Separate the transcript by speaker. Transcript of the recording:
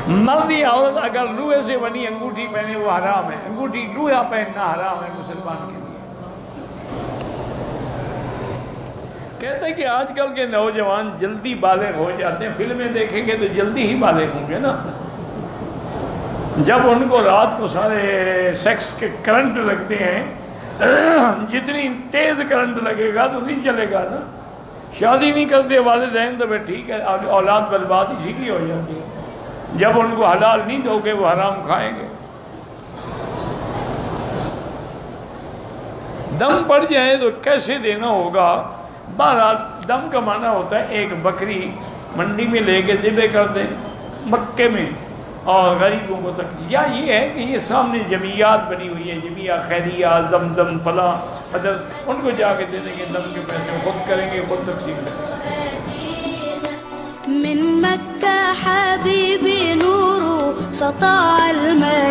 Speaker 1: مرد یا عورت اگر لوہے سے بنی انگوٹھی پہنے وہ حرام ہے، انگوٹھی لوہا پہننا حرام ہے مسلمان کے لیے۔ کہتے ہیں کہ آج کل کے نوجوان جلدی بالغ ہو جاتے ہیں، فلمیں دیکھیں گے تو جلدی ہی بالغ ہوں گے نا، جب ان کو رات کو سارے سیکس کے کرنٹ لگتے ہیں، جتنی تیز کرنٹ لگے گا تو نہیں چلے گا نا۔ شادی نہیں کرتے والدین تو پھر ٹھیک ہے، اولاد برباد اسی کی ہو جاتی ہے، جب ان کو حلال نہیں دو گے وہ حرام کھائیں گے۔ دم پڑ جائے تو کیسے دینا ہوگا؟ بہرحال دم کا معنی ہوتا ہے ایک بکری منڈی میں لے کے ذبح کر دیں مکے میں اور غریبوں کو تک، یا یہ ہے کہ یہ سامنے جمعیات بنی ہوئی ہیں، جمعیہ خیریہ زمزم فلاں مدد، ان کو جا کے دے دیں گے، دم کے پیسے خود کریں گے، خود تقسیم کریں گے۔
Speaker 2: من مكة حبيبي نور سطع المدينة